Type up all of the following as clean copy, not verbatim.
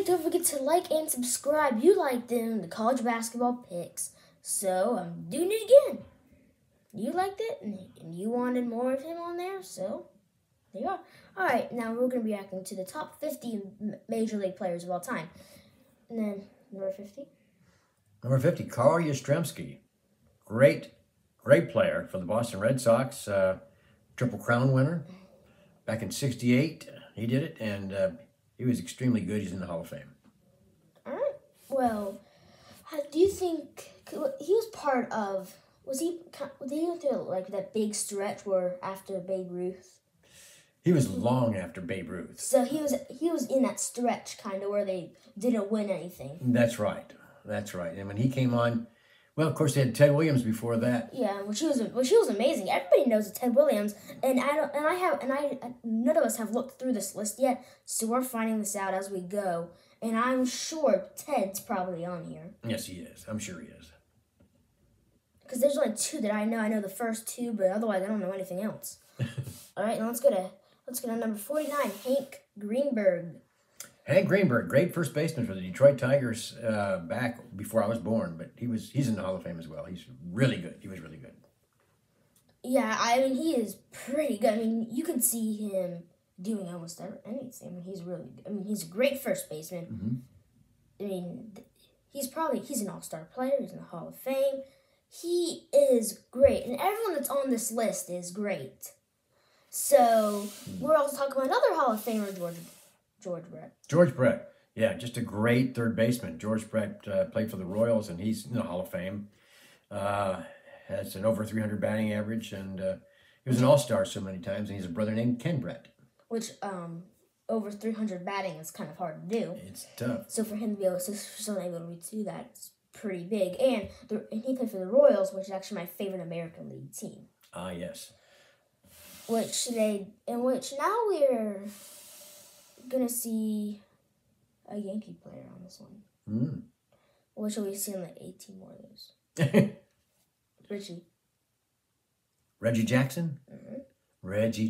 don't forget to like and subscribe. You liked them, the college basketball picks. So I'm doing it again. You liked it, and you wanted more of him on there, so there you are. All right, now we're going to be reacting to the top 50 Major League players of all time. And then number 50. Number 50, Carl Yastrzemski. Great player for the Boston Red Sox. Triple Crown winner. Back in '68, he did it, and he was extremely good. He's in the Hall of Fame. All right. Well, how do you think he was part of? Was he went through like that big stretch where after Babe Ruth? He was long after Babe Ruth. So he was in that stretch kind of where they didn't win anything. That's right. And when he came on, well, of course they had Ted Williams before that. Yeah, which was amazing. Everybody knows Ted Williams, and none of us have looked through this list yet, so we're finding this out as we go. And I'm sure Ted's probably on here. Yes, he is. I'm sure he is. Because there's only two that I know. I know the first two, but otherwise I don't know anything else. All right, now let's go to number 49, Hank Greenberg. Hank Greenberg, great first baseman for the Detroit Tigers back before I was born, but he's in the Hall of Fame as well. He's really good. He was really good. Yeah, I mean, he is pretty good. I mean, you can see him doing almost anything. I mean, he's a great first baseman. Mm-hmm. I mean, he's an all-star player. He's in the Hall of Fame. He is great, and everyone that's on this list is great. So we're also talking about another Hall of Famer, George Brett. George Brett, yeah, just a great third baseman. George Brett played for the Royals, and he's in the Hall of Fame. Has an over 300 batting average, and he was an all-star so many times, and he's a brother named Ken Brett. Which, over 300 batting is kind of hard to do. It's tough. So for him to be able to do that, it's pretty big. And he played for the Royals, which is actually my favorite American League team. Ah, yes. Which now we're gonna see a Yankee player on this one. Which we've seen like 18 more of those. Reggie Jackson? Mm-hmm. Reggie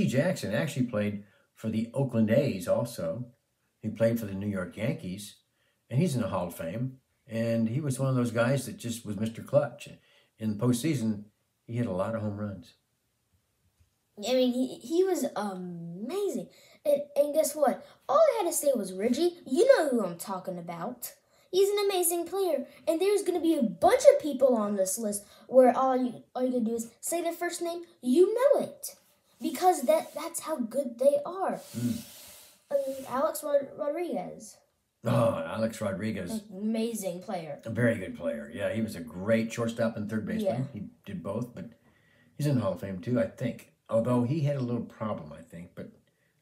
Jackson actually played for the Oakland A's also. He played for the New York Yankees, and he's in the Hall of Fame. And he was one of those guys that just was Mr. Clutch. In the postseason, he hit a lot of home runs. I mean, he was amazing. And guess what? All I had to say was Reggie. You know who I'm talking about. He's an amazing player. And there's going to be a bunch of people on this list where all you got to do is say their first name. You know it. Because that's how good they are. I mean, Alex Rodriguez. Oh, Alex Rodriguez. Amazing player. A very good player. Yeah, he was a great shortstop and third baseman. Yeah. He did both, but he's in the Hall of Fame too, I think. Although he had a little problem, I think, but I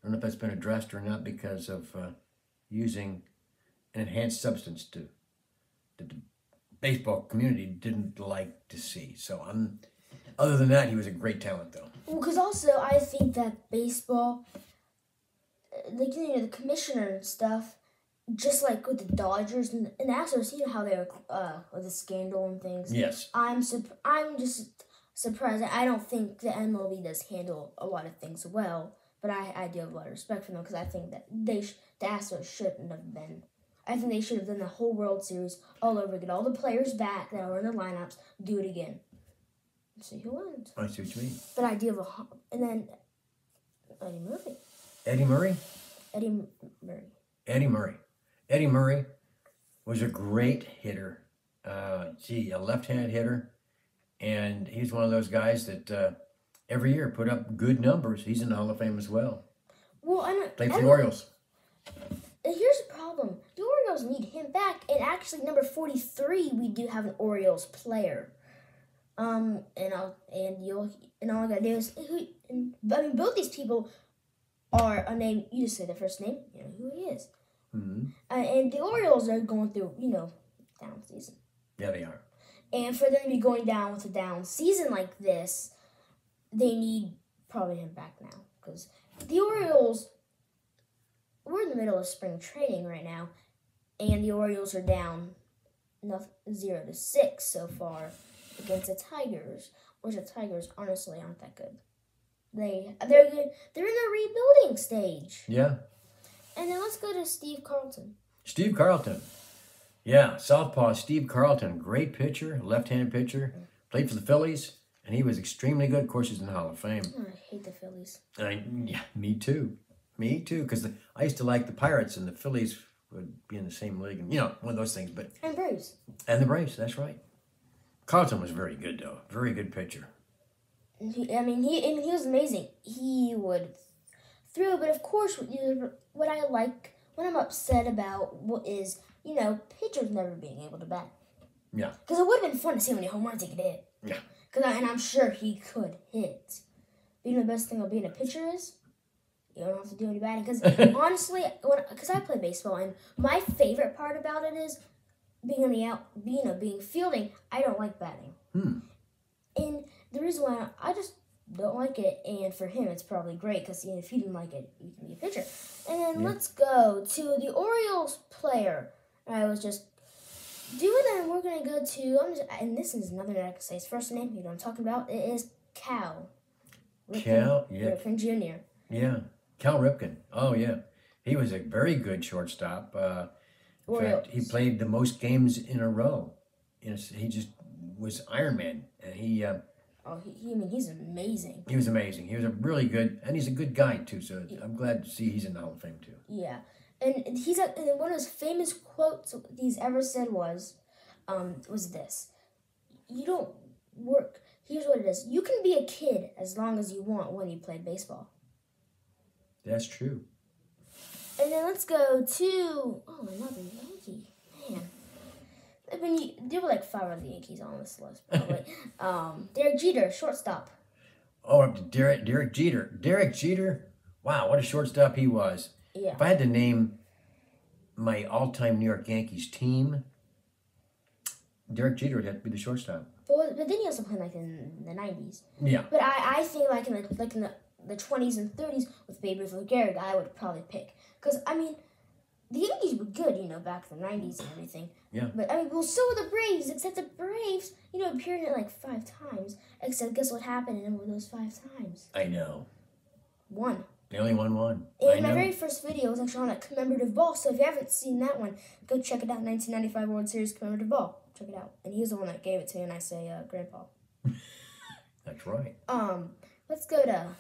don't know if that's been addressed or not because of using an enhanced substance that the baseball community didn't like to see. So other than that, he was a great talent, though. Well, because also I think that baseball, the commissioner and stuff, just like with the Dodgers and Astros, you know how they were with the scandal and things. Yes. I'm just surprised. I don't think the MLB does handle a lot of things well, but I do have a lot of respect for them because I think that the Astros shouldn't have been. I think they should have done the whole World Series all over, get all the players back that were in the lineups, do it again. See who wins. I see what you mean. But I do have and then Eddie Murphy. Eddie Murray? Eddie Murray. Eddie Murray was a great hitter. A left-handed hitter. And he's one of those guys that every year put up good numbers. He's in the Hall of Fame as well. Well, played for the Orioles. Here's the problem. The Orioles need him back. And actually, number 43, we do have an Orioles player. And all I gotta do is both these people are a name. You just say their first name. You know who he is. Mm-hmm. And the Orioles are going through down season. Yeah, they are. And for them to be going down with a down season like this, they need probably him back now because the Orioles. We're in the middle of spring training right now, and the Orioles are down 0-6 so far against the Tigers, which the Tigers honestly aren't that good. They're in a rebuilding stage. Yeah. And And then let's go to Steve Carlton. Steve Carlton. Yeah, southpaw Steve Carlton. Great pitcher, left-handed pitcher. Played for the Phillies, and he was extremely good. Of course, he's in the Hall of Fame. Oh, I hate the Phillies. Yeah, me too. Me too, because I used to like the Pirates, and the Phillies would be in the same league. And, one of those things. And Braves. And the Braves, that's right. Carlton was very good, though. Very good pitcher. He was amazing. He would throw, but of course, what I'm upset about is, pitchers never being able to bat. Yeah. Because it would have been fun to see how many home runs he could hit. Yeah. And I'm sure he could hit. But the best thing about being a pitcher is you don't have to do any batting. Because honestly, because I play baseball, and my favorite part about it is being fielding. I don't like batting. And the reason why I just don't like it, and for him it's probably great because if he didn't like it, you can be a pitcher. And then let's go to the Orioles player. I was just doing that, and we're gonna go to and this is another I can say his first name. You know what I'm talking about? It is Cal. Ripken Jr. Yeah, Cal Ripken. Oh yeah, he was a very good shortstop. In fact, he played the most games in a row. He just was Iron Man, and he's amazing. He was amazing. He was a really good, and he's a good guy too. So I'm glad to see he's in the Hall of Fame too. Yeah, and one of his famous quotes he's ever said was this: "You don't work. Here's what it is: you can be a kid as long as you want when you play baseball." That's true. And then let's go to another Yankee. Man, there were like 5 other Yankees on this list probably. Derek Jeter, shortstop. Oh, Derek Jeter. Derek Jeter. Wow, what a shortstop he was. Yeah. If I had to name my all-time New York Yankees team, Derek Jeter would have to be the shortstop. But then he also played in the 90s. Yeah. But I think in the 20s and 30s with Babe Ruth or Gehrig, I would probably pick. Because, the Yankees were good, back in the 90s and everything. Yeah. But, so were the Braves, except the Braves, appeared in it like 5 times. Except guess what happened in one of those 5 times? I know. One. They only won one. And my very first video was actually on a commemorative ball. So if you haven't seen that one, go check it out. 1995 World Series commemorative ball. Check it out. And he was the one that gave it to me, and I say, Grandpa. That's right. Let's go to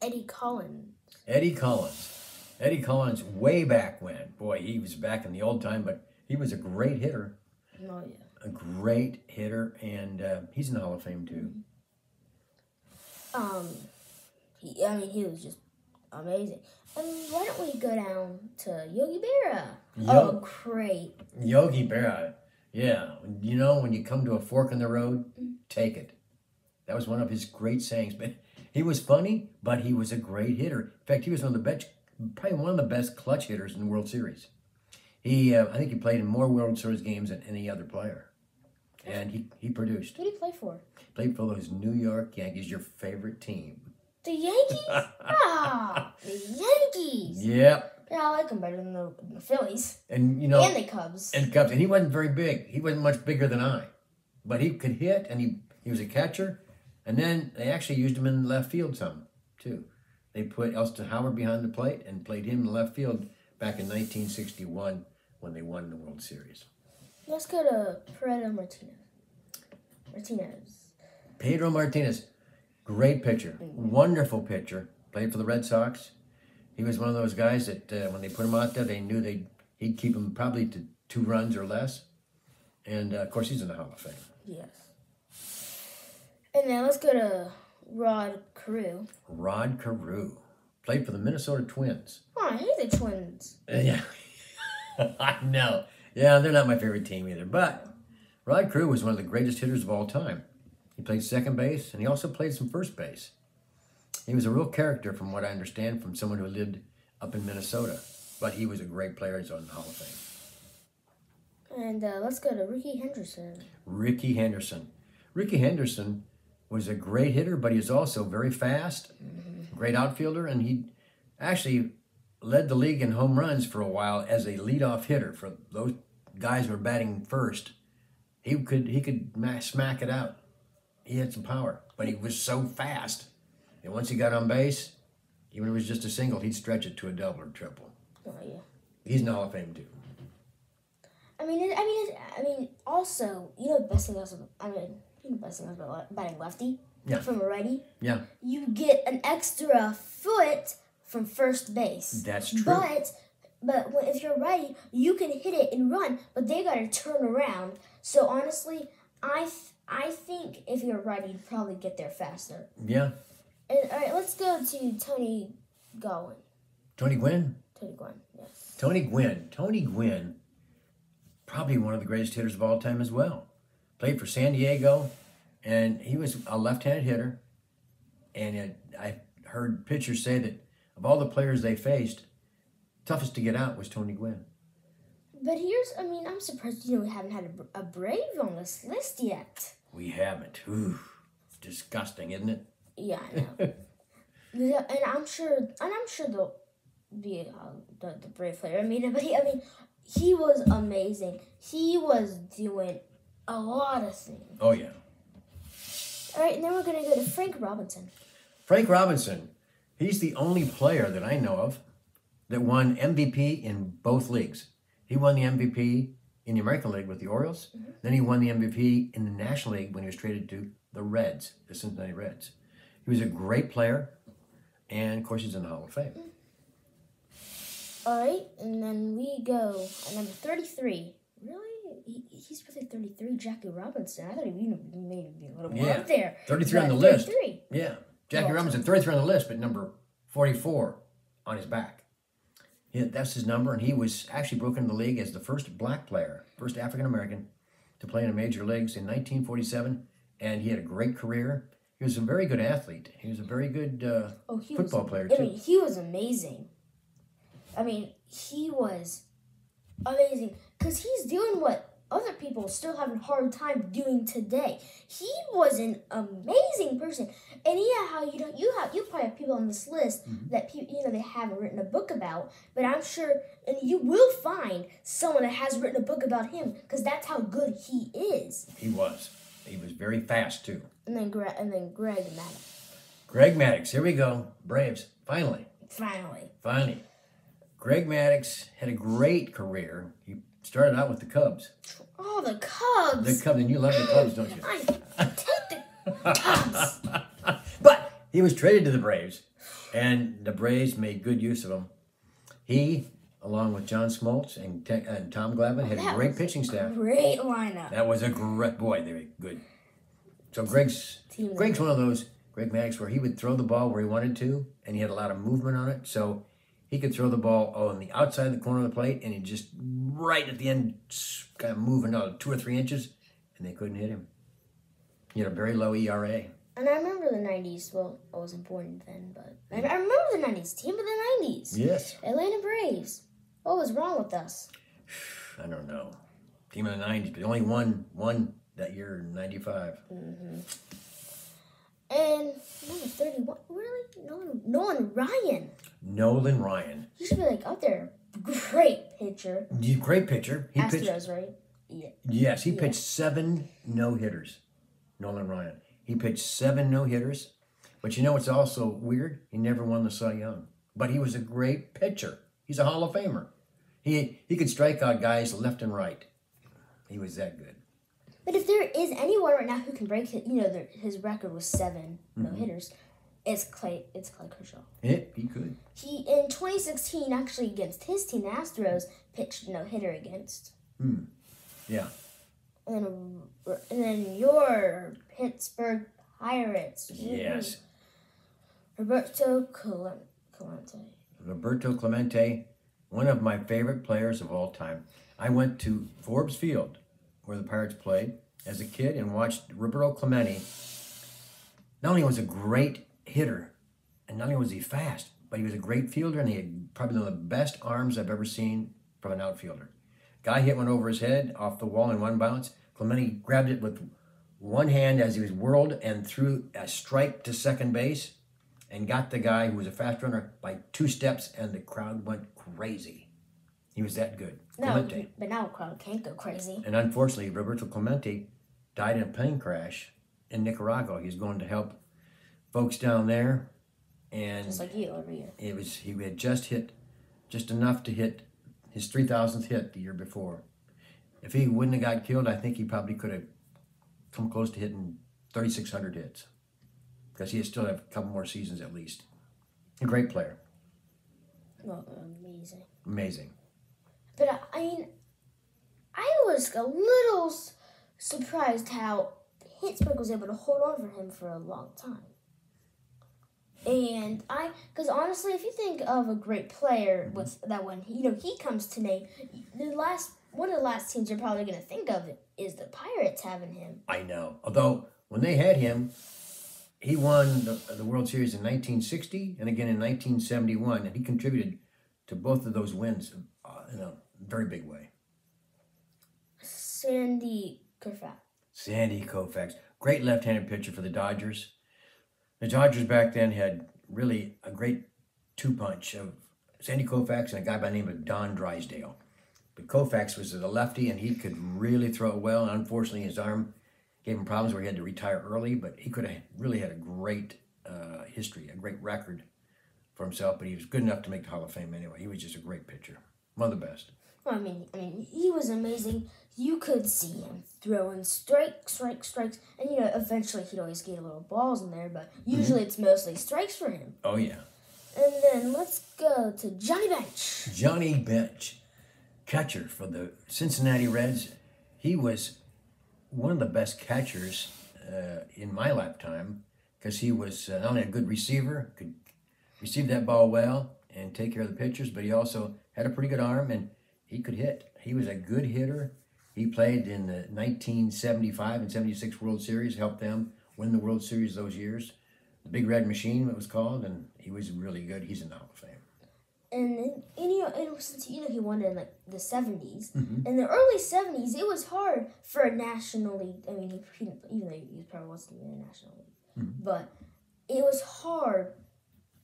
Eddie Collins. Eddie Collins, way back when. Boy, he was back in the old time, but he was a great hitter. Oh, yeah. A great hitter, and he's in the Hall of Fame, too. He was just amazing. And why don't we go down to Yogi Berra? Great. Yogi Berra. Yeah. When you come to a fork in the road, take it. That was one of his great sayings. But he was funny, but he was a great hitter. In fact, he was probably one of the best clutch hitters in the World Series. I think he played in more World Series games than any other player. And he produced. Who did he play for? Played for those New York Yankees, your favorite team. The Yankees? The Yankees! Yep. Yeah, I like them better than the Phillies. And, and the Cubs. And he wasn't very big. He wasn't much bigger than I. But he could hit, and he was a catcher. And then they actually used him in left field some, too. They put Elston Howard behind the plate and played him in left field back in 1961 when they won the World Series. Let's go to Pedro Martinez. Great pitcher. Wonderful pitcher. Played for the Red Sox. He was one of those guys that when they put him out there, they knew he'd keep him probably to 2 runs or less. And, of course, he's in the Hall of Fame. Yes. And then let's go to Rod Carew. Rod Carew. Played for the Minnesota Twins. Oh, I hate the Twins. Yeah. I know. Yeah, they're not my favorite team either. But Rod Carew was one of the greatest hitters of all time. He played second base, and he also played some first base. He was a real character, from what I understand, from someone who lived up in Minnesota. But he was a great player. He's on the Hall of Fame. And let's go to Rickey Henderson. Rickey Henderson was a great hitter, but he was also very fast, great outfielder, and he actually led the league in home runs for a while as a leadoff hitter. For those guys who were batting first, he could smack it out. He had some power, but he was so fast. And once he got on base, Even if it was just a single, he'd stretch it to a double or triple. Oh yeah. He's in the Hall of Fame too. Also, the best thing about batting lefty. Yeah. From a righty. Yeah. You get an extra foot from first base. That's true. But if you're righty, you can hit it and run, but they got to turn around. So honestly, I think if you're righty, you'd probably get there faster. Yeah. And, all right, let's go to Tony Gwynn. Tony Gwynn? Tony Gwynn, yes. Tony Gwynn, probably one of the greatest hitters of all time as well. Played for San Diego, and he was a left-handed hitter. And I heard pitchers say that of all the players they faced, toughest to get out was Tony Gwynn. But I'm surprised we haven't had a Brave on this list yet. We haven't. Ooh, disgusting, isn't it? Yeah, I know. Yeah, and I'm sure they'll be the Brave player. He was amazing. He was doing a lot of things. Oh yeah. All right, and then we're gonna go to Frank Robinson. Frank Robinson, he's the only player that I know of that won MVP in both leagues. He won the MVP in the American League with the Orioles. Mm-hmm. Then he won the MVP in the National League when he was traded to the Reds, the Cincinnati Reds. He was a great player, and of course he's in the Hall of Fame. All right, and then we go at number 33. Really? He's really 33, Jackie Robinson. I thought he maybe be a little more up there. 33 on the list. 33. Yeah. Jackie Robinson, 33 on the list, but number 44 on his back. That's his number, and he was actually broken in the league as the first black player, first African-American to play in the major leagues in 1947, and he had a great career. He was a very good athlete. He was a very good football player, too. He was amazing. He was amazing because he's doing what other people still have a hard time doing today. He was an amazing person, and how you probably have people on this list that they haven't written a book about, but I'm sure, and you will find someone that has written a book about him because that's how good he is. He was very fast too. And then Greg Maddux. Greg Maddux, here we go, Braves, finally. Greg Maddux had a great career. He started out with the Cubs. Oh, the Cubs. The Cubs, and you love the Cubs, don't you? I take the Cubs. But he was traded to the Braves, and the Braves made good use of him. He, along with John Smoltz and Tom Glavine, had a great pitching staff. Great lineup. That was a great, boy, they were good. So Greg's one of those, Greg Maddux, where he would throw the ball where he wanted to, and he had a lot of movement on it, so he could throw the ball on the outside of the corner of the plate, and he just right at the end, kind of moving out 2 or 3 inches, and they couldn't hit him. He had a very low ERA. And I remember the 90s. Well, I wasn't born then, but I remember the 90s. Team of the 90s. Yes. Atlanta Braves. What was wrong with us? I don't know. Team of the 90s, but only won that year in 95. Mm-hmm. And number 31, really? Nolan Ryan. Nolan Ryan. He should be up there. Great pitcher. Great pitcher. He Astros, right? Yeah. Yes, he pitched 7 no-hitters. Nolan Ryan. He pitched 7 no-hitters. But you know what's also weird? He never won the Cy Young. But he was a great pitcher. He's a Hall of Famer. He could strike out guys left and right. He was that good. But if there is anyone right now who can break his record was 7 no-hitters, it's Clay Kershaw. Yeah, he could. He, in 2016, actually against his team, the Astros, pitched no-hitter against. Yeah. And then your Pittsburgh Pirates. Yes. Roberto Clemente. Roberto Clemente, one of my favorite players of all time. I went to Forbes Field, where the Pirates played, as a kid and watched Roberto Clemente. Not only was a great hitter, and not only was he fast, but he was a great fielder, and he had probably one of the best arms I've ever seen from an outfielder. Guy hit one over his head off the wall in one bounce. Clemente grabbed it with one hand as he was whirled and threw a strike to second base and got the guy who was a fast runner by 2 steps, and the crowd went crazy. He was that good. Clemente. But now the crowd can't go crazy. And unfortunately, Roberto Clemente died in a plane crash in Nicaragua. He's going to help folks down there, And just like you every year. He had just enough to hit his 3,000th hit the year before. If he wouldn't have got killed, I think he probably could have come close to hitting 3,600 hits, because he still have a couple more seasons at least. A great player. Well, amazing. Amazing. But I mean, I was a little surprised how Pittsburgh was able to hold on for him for a long time. And because honestly, if you think of a great player with that one, he comes to name, one of the last teams you're probably going to think of is the Pirates having him. I know. Although, when they had him, he won the World Series in 1960 and again in 1971, and he contributed to both of those wins in a very big way. Sandy Koufax. Great left-handed pitcher for the Dodgers. The Dodgers back then had really a great two-punch of Sandy Koufax and a guy by the name of Don Drysdale. But Koufax was a lefty, and he could really throw it well. And unfortunately, his arm gave him problems where he had to retire early, but he could have really had a great history, a great record for himself. But he was good enough to make the Hall of Fame anyway. He was just a great pitcher, one of the best. Well, I mean, he was amazing. You could see him throwing strikes, and eventually he'd always get a little balls in there, but usually it's mostly strikes for him. Oh yeah. And then let's go to Johnny Bench. Johnny Bench, catcher for the Cincinnati Reds. He was one of the best catchers in my lifetime, because he was not only a good receiver, could receive that ball well and take care of the pitchers, but he also had a pretty good arm and he could hit. He was a good hitter. He played in the 1975 and 76 World Series, helped them win the World Series those years. The Big Red Machine, it was called, and he was really good. He's in the Hall of Fame. And since he won in like the 70s, in the early 70s, it was hard for a National League. I mean, even though he probably wasn't even in a National League, but it was hard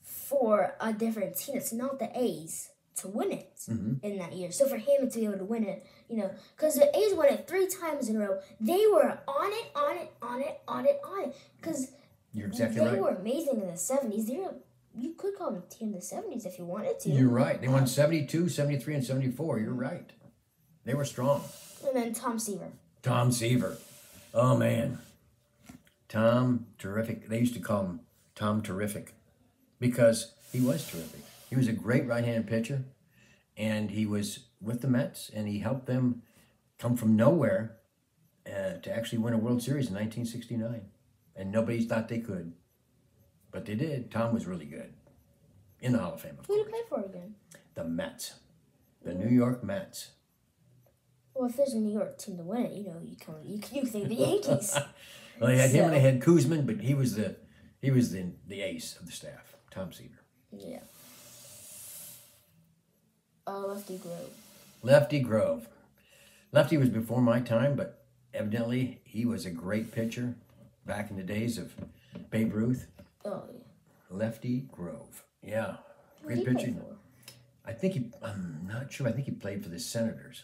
for a different team that's not the A's to win it in that year. So for him to be able to win it, because the A's won it 3 times in a row, they were on it. Because you're exactly right. They were amazing in the 70s. You could call them a team in the 70s if you wanted to. You're right. They won 72, 73, and 74. You're right. They were strong. And then Tom Seaver. Tom Seaver. Oh, man. Tom, terrific. They used to call him Tom Terrific because he was terrific. He was a great right-handed pitcher, and he was with the Mets, and he helped them come from nowhere to actually win a World Series in 1969. And nobody thought they could. But they did. Tom was really good. In the Hall of Fame, of course. Who did he play for again? The Mets. The New York Mets. Well, if there's a New York team to win it, you think the Yankees. Well, they had him and they had Kuzman, but he was the ace of the staff, Tom Seaver. Yeah. Lefty Grove. Lefty Grove. Lefty was before my time, but evidently he was a great pitcher back in the days of Babe Ruth. Oh, yeah. Lefty Grove. Yeah. Great pitcher. I'm not sure. I think he played for the Senators.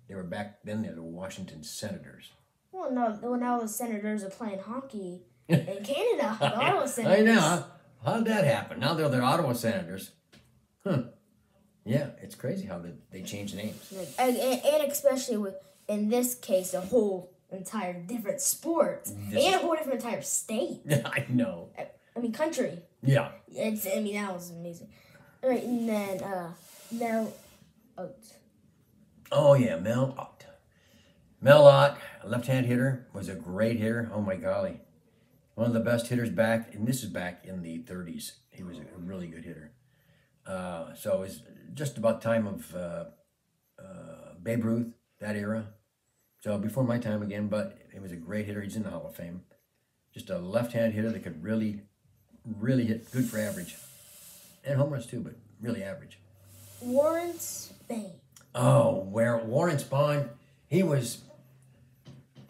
They were back then, they were the Washington Senators. Well, no. Now the Senators are playing hockey in Canada. The Ottawa Senators. I know. How'd that happen? Now they're the Ottawa Senators. Yeah, it's crazy how they change names. And especially in this case, a whole entire different sport. And a whole different entire state. I know. I mean, country. Yeah. That was amazing. All right, and then Mel Ott. Oh, yeah, Mel Ott. Mel Ott, a left-hand hitter, was a great hitter. Oh, my golly. One of the best hitters back, and this is back in the 30s. He was a really good hitter. So it was just about time of Babe Ruth, that era. So before my time again, but he was a great hitter. He's in the Hall of Fame. Just a left-hand hitter that could really hit, good for average. And home runs too, but really average. Warren Spahn. Oh, Warren Spahn,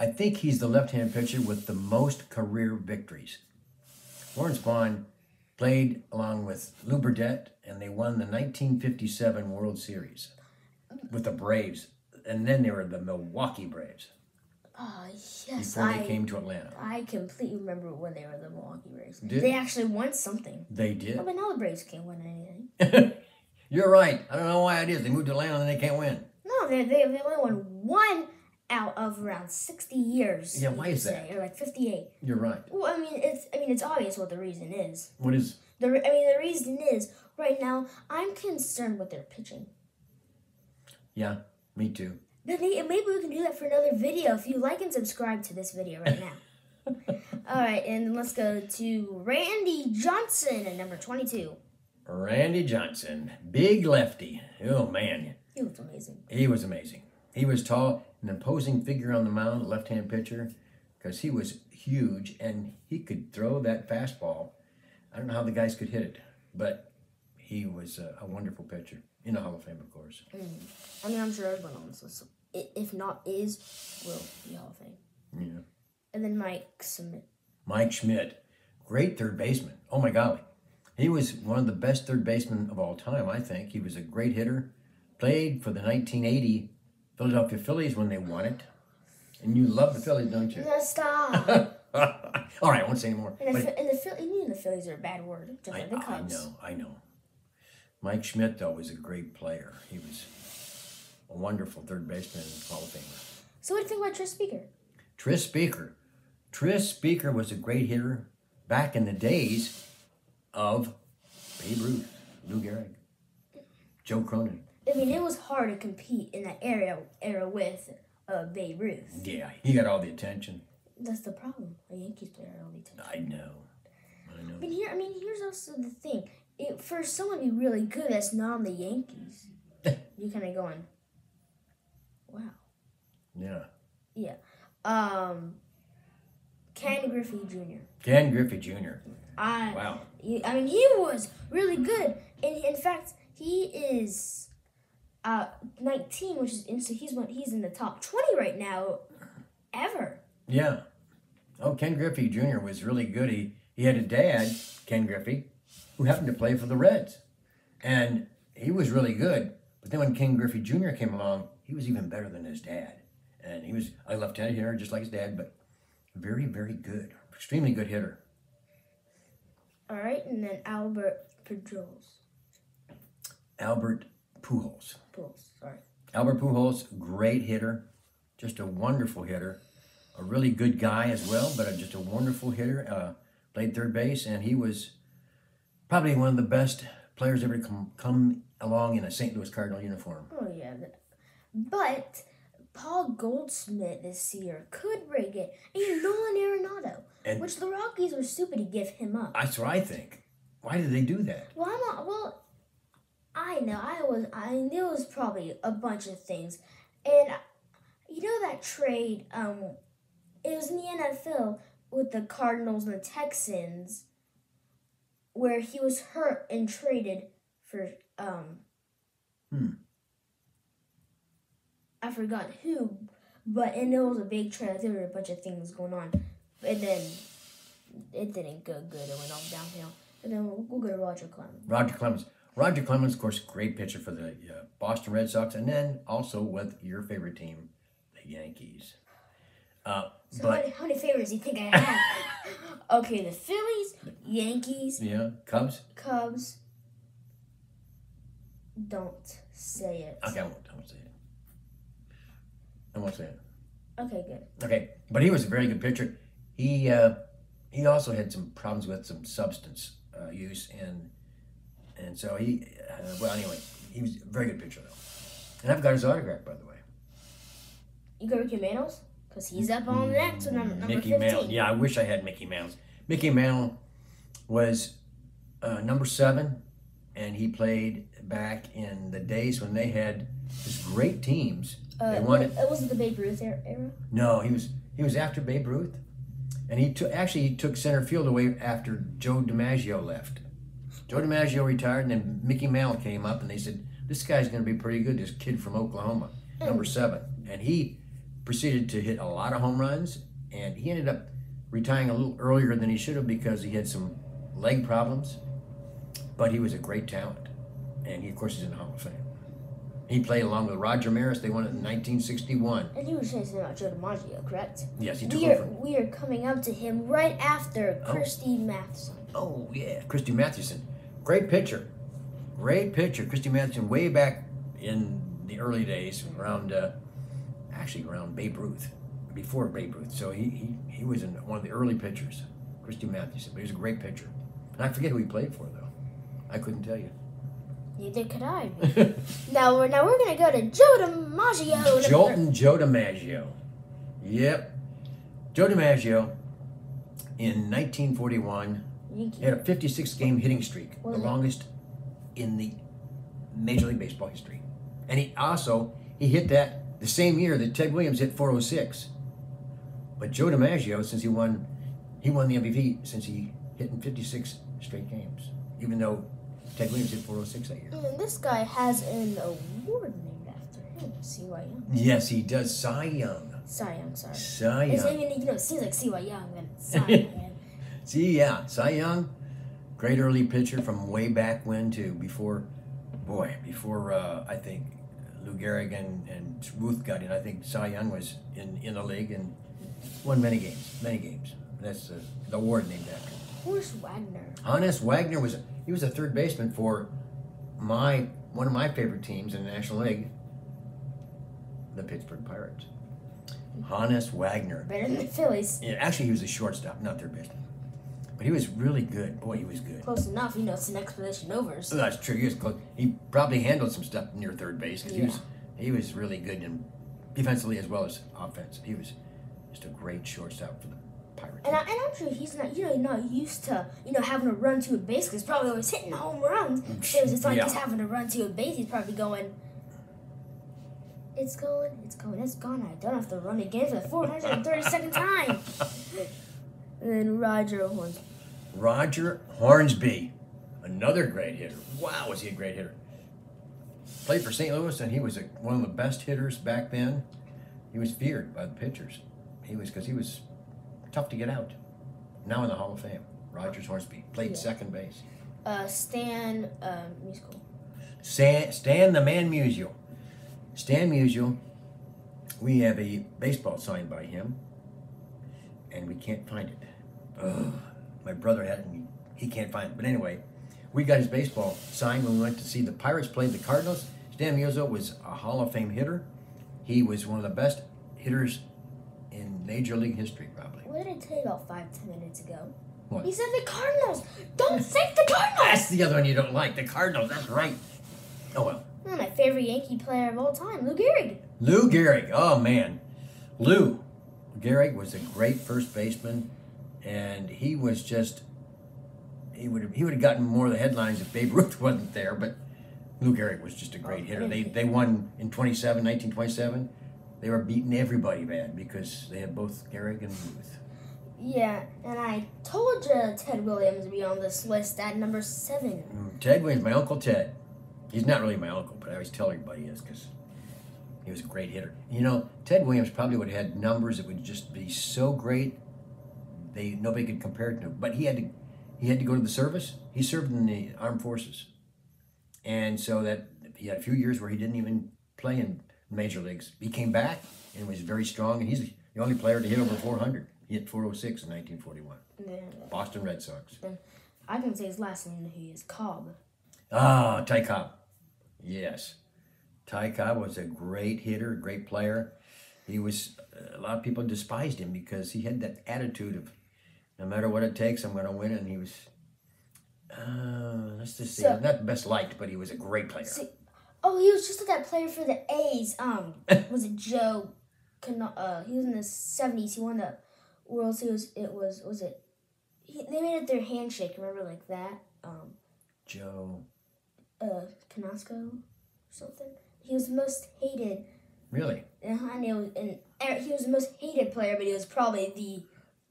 I think he's the left-hand pitcher with the most career victories. Warren Spahn played along with Lou Burdette, and they won the 1957 World Series with the Braves. And then they were the Milwaukee Braves. Oh, yes. Before they came to Atlanta. I completely remember when they were the Milwaukee Braves. Did? They actually won something. They did? But now the Braves can't win anything. You're right. I don't know why it is. They moved to Atlanta and they can't win. No, they only won one out of around 60 years. Yeah, why is that? Or like 58. You're right. Well, it's obvious what the reason is. What is? The reason is right now I'm concerned with their pitching. Yeah, me too. Maybe we can do that for another video. If you like and subscribe to this video right now. All right, and let's go to Randy Johnson at number 22. Randy Johnson, big lefty. Oh man, He was amazing. He was amazing. He was tall, an imposing figure on the mound, left-hand pitcher, because he was huge and he could throw that fastball. I don't know how the guys could hit it, but he was a wonderful pitcher. In the Hall of Fame, of course. I'm sure everyone on this list, if not is, will be Hall of Fame. Yeah. And then Mike Schmidt. Mike Schmidt, great third baseman. Oh my golly. He was one of the best third basemen of all time, I think. He was a great hitter. Played for the 1980 Philadelphia Phillies when they won it. And you love the Phillies, don't you? No, stop. All right, I won't say anymore. The Phillies are a bad word, just like the Cubs. I know. Mike Schmidt, though, was a great player. He was a wonderful third baseman and Hall of Famer. So what do you think about Tris Speaker? Tris Speaker. Tris Speaker was a great hitter back in the days of Babe Ruth, Lou Gehrig, Joe Cronin. It was hard to compete in that era with Babe Ruth. Yeah, he got all the attention. That's the problem. The Yankees player got all the attention. I know. Here's also the thing. For someone to be really good that's not on the Yankees, you're kind of going, wow. Yeah. Yeah. Ken Griffey Jr. Ken Griffey Jr. Wow. He was really good. And in fact, he is 19, which is so he's in the top 20 right now, ever. Yeah. Oh, Ken Griffey Jr. was really good. He had a dad, Ken Griffey, who happened to play for the Reds. And he was really good. But then when Ken Griffey Jr. came along, he was even better than his dad. And he was a left-handed hitter, just like his dad, but very, very good. Extremely good hitter. All right, and then Albert Pujols. Albert Pujols. Sorry. Albert Pujols, great hitter. Just a wonderful hitter. A really good guy as well, but just a wonderful hitter. Played third base, and he was probably one of the best players ever come along in a St. Louis Cardinal uniform. Oh, yeah. But Paul Goldschmidt this year could break it. And Nolan Arenado, which the Rockies were stupid to give him up. That's what I think. Why did they do that? I know. I knew it was probably a bunch of things. And you know that trade, it was in the NFL with the Cardinals and the Texans where he was hurt and traded for, I forgot who, and it was a big trade. There were a bunch of things going on. And then it didn't go good. It went all downhill. And then we'll go to Roger Clemens. Roger Clemens, of course, great pitcher for the Boston Red Sox, and then also with your favorite team, the Yankees. How many favorites do you think I have? Okay, the Phillies, Yankees. Yeah, Cubs. Don't say it. Okay, I won't say it. I won't say it. Okay, good. Okay, but he was a very good pitcher. He also had some problems with some substance use, and so anyway, he was a very good pitcher though. And I've got his autograph, by the way. You got Mickey Mantle? Because he's up on the next one, number Mickey 15. Mantle. Yeah, I wish I had Mickey Mantle. Mickey Mantle was number 7, and he played back in the days when they had just great teams. They won it. Was it the Babe Ruth era? No, he was after Babe Ruth, and he took center field away after Joe DiMaggio left. Joe DiMaggio retired, and then Mickey Mantle came up, and they said, this guy's going to be pretty good, this kid from Oklahoma, number 7. And he proceeded to hit a lot of home runs, and he ended up retiring a little earlier than he should have because he had some leg problems, but he was a great talent. And he, of course, is in the Hall of Fame. He played along with Roger Maris. They won it in 1961. And you were saying something about Joe DiMaggio, correct? Yes, he took over. We are coming up to him right after Christy Matheson. Oh, yeah, Christy Matheson. Great pitcher. Great pitcher. Christy Matheson way back in the early days, around Babe Ruth, before Babe Ruth. So he was one of the early pitchers, Christy Matheson. But he was a great pitcher. And I forget who he played for, though. I couldn't tell you. Neither could I. Now we're gonna go to Joe DiMaggio. Joe DiMaggio. Yep. Joe DiMaggio in 1941 he had a 56-game hitting streak, the longest in the Major League Baseball history. And he hit that the same year that Ted Williams hit 406. But Joe DiMaggio, since he won the MVP since he hit in 56 straight games, even though Ted Williams hit 406 that year. And this guy has an award named after him, C.Y. Young. Yes, he does. Cy Young. Cy Young, sorry. Cy Young. It's even, it seems like C.Y. Young, but it's Cy Young. Cy Young, great early pitcher from way back when too, before I think Lou Gehrig and Ruth got in. I think Cy Young was in the league and won many games. That's the award named after him. Who's Wagner? Hannes Wagner was a third baseman for one of my favorite teams in the National League, the Pittsburgh Pirates. Hannes Wagner. Better than the Phillies. Yeah, actually, he was a shortstop, not third baseman. But he was really good. Boy, he was good. Close enough. It's the next position over. So. That's true. He was close. He probably handled some stuff near third base because he was really good defensively as well as offensive. He was just a great shortstop for the Pirates. And I'm sure he's not, not used to, having to run to a base because he's probably always hitting home runs. So it's like he's having to run to a base. He's probably going, it's gone. I don't have to run again for the 432nd time. And then Roger Hornsby, another great hitter. Wow, was he a great hitter. Played for St. Louis, and he was one of the best hitters back then. He was feared by the pitchers. Because he was tough to get out. Now in the Hall of Fame, Roger Hornsby played second base. Stan Musial. Stan the Man Musial. Stan Musial, we have a baseball signed by him, and we can't find it. My brother had it, and he can't find it. But anyway, we got his baseball signed when we went to see the Pirates play the Cardinals. Stan Musial was a Hall of Fame hitter. He was one of the best hitters in Major League history, probably. What did I tell you about 5-10 minutes ago? What? He said the Cardinals. Don't say the Cardinals. That's the other one you don't like, the Cardinals. That's right. Oh, well. My favorite Yankee player of all time, Lou Gehrig. Lou Gehrig. Oh, man. Lou Gehrig was a great first baseman, and he was just... He would have gotten more of the headlines if Babe Ruth wasn't there, but Lou Gehrig was just a great hitter. They won in 1927. They were beating everybody bad because they had both Gehrig and Ruth. Yeah, and I told you Ted Williams would be on this list at number 7. Ted Williams, my Uncle Ted. He's not really my uncle, but I always tell everybody he is because he was a great hitter. Ted Williams probably would have had numbers that would just be so great nobody could compare it to him. But he had to go to the service. He served in the armed forces. And so that he had a few years where he didn't even play in major leagues. He came back and was very strong, and he's the only player to hit over 400. He hit 406 in 1941. Yeah. Boston Red Sox. Then I can say his last name. He is Cobb. Ah, Ty Cobb. Yes. Ty Cobb was a great hitter, great player. He was, a lot of people despised him because he had that attitude of, no matter what it takes, I'm going to win. And he was, let's just say, not the best liked, but he was a great player. He was just that player for the A's. Was it Joe? He was in the 70s. He won the World Series. They made it their handshake. Remember, like that. Joe. Canasco or something. He was the most hated. Really? He was the most hated player, but he was probably the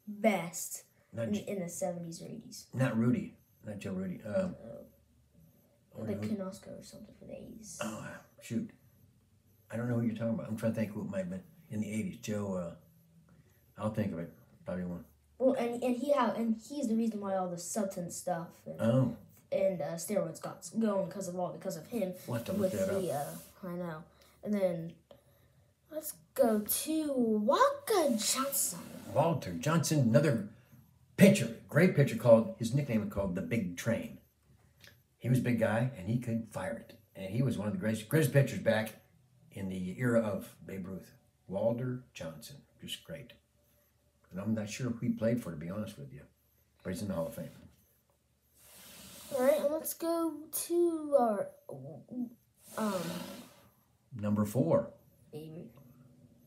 best in the 70s or 80s. Not Rudy. Not Joe Rudy. Like Canasco or something for the 80s. Oh, shoot. I don't know who you're talking about. I'm trying to think who it might have been in the 80s. Joe, I'll think of it. Probably one. Well, and he's the reason why all the Sutton stuff. steroids got going because of him. We'll have to look that up. I know. And then let's go to Walker Johnson. Walter Johnson, another pitcher, great pitcher. His nickname was called the Big Train. He was a big guy and he could fire it, and he was one of the greatest pitchers back in the era of Babe Ruth. Walter Johnson, just great. And I'm not sure who he played for, to be honest with you, but he's in the Hall of Fame. All right, and let's go to our number 4.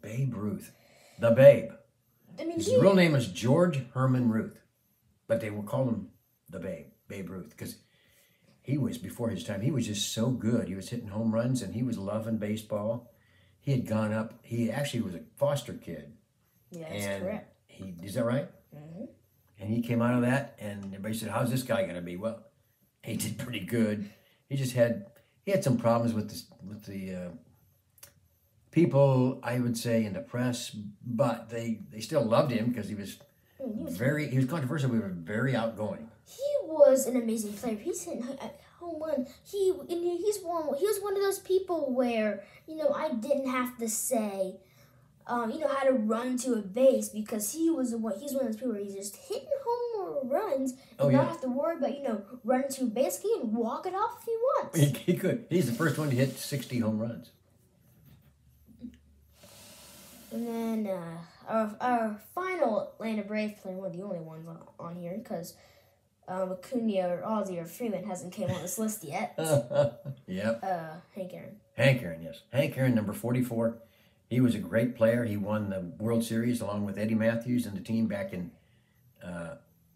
Babe Ruth, the Babe. I mean, his real name is George Herman Ruth, but they will call him the Babe Ruth, because he was, before his time, he was just so good. He was hitting home runs, and he was loving baseball. He had gone up. He actually was a foster kid. Yeah, that's correct. Is that right? Mm-hmm. And he came out of that, and everybody said, "How's this guy going to be?" Well, he did pretty good. He had some problems with the people, I would say, in the press, but they still loved him because he was controversial. He was very outgoing. He was an amazing player. He's hitting home run. He was one of those people where, I didn't have to say, how to run to a base, because he's one of those people where he's just hitting home runs and not have to worry about, running to a base. He can walk it off if he wants. He could. He's the first one to hit 60 home runs. And then our final Atlanta Braves player, one of the only ones on here, because Acuna or Ozzie or Freeman hasn't came on this list yet. Yep. Hank Aaron. Hank Aaron, yes. Hank Aaron, number 44. He was a great player. He won the World Series along with Eddie Matthews and the team back in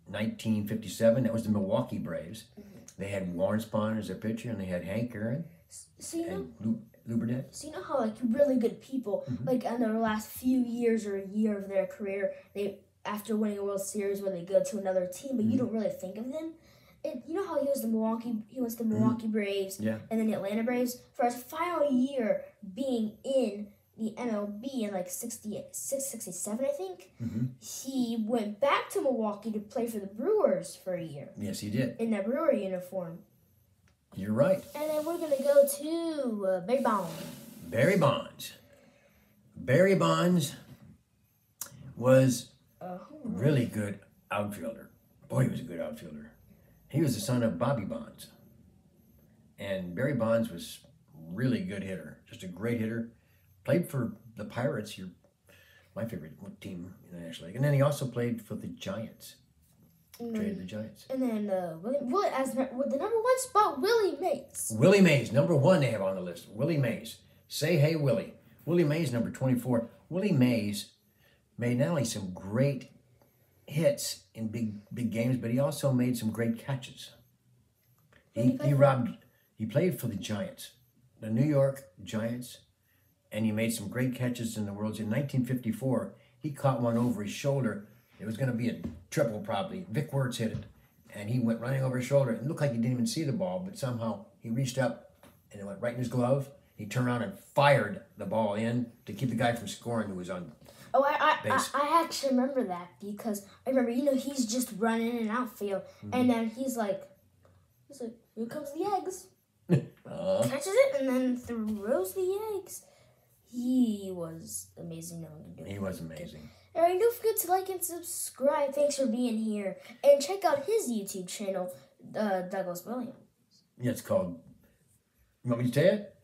1957. That was the Milwaukee Braves. Mm-hmm. They had Warren Spahn as their pitcher, and they had Hank Aaron and Lou Burdett. So how really good people, in their last few years or a year of their career, after winning a World Series, where they go to another team, but you don't really think of them. How he was the Milwaukee Braves, and then the Atlanta Braves. For his final year being in the MLB in 67, I think, he went back to Milwaukee to play for the Brewers for a year. Yes, he did. In that Brewer uniform. You're right. And then we're going to go to Barry Bonds. Barry Bonds. Barry Bonds was a really good outfielder. Boy, he was a good outfielder. He was the son of Bobby Bonds. And Barry Bonds was really good hitter. Just a great hitter. Played for the Pirates, my favorite team in the National League. And then he also played for the Giants. Traded the Giants. And then with the number 1 spot, Willie Mays. Willie Mays, number 1 they have on the list. Willie Mays. Say hey, Willie. Willie Mays, number 24. Willie Mays made not only some great hits in big games, but he also made some great catches. He played for the Giants, the New York Giants, and he made some great catches in the World Series. In 1954, he caught one over his shoulder. It was going to be a triple probably. Vic Wertz hit it, and he went running over his shoulder. It looked like he didn't even see the ball, but somehow he reached up, and it went right in his glove. He turned around and fired the ball in to keep the guy from scoring who was on base. I actually remember that, because I remember, he's just running in outfield, and then he's like, here comes the eggs. Catches it, and then throws the eggs. He was amazing. He was amazing. All right, don't forget to like and subscribe. Thanks for being here. And check out his YouTube channel, Douglas Williams. Yeah, it's called, you want me to say it?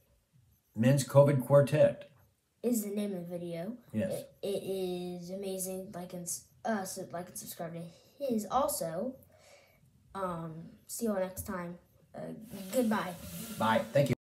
Men's COVID Quartet. Is the name of the video. Yes. It is amazing. Like and subscribe to his also. See you all next time. Goodbye. Bye. Thank you.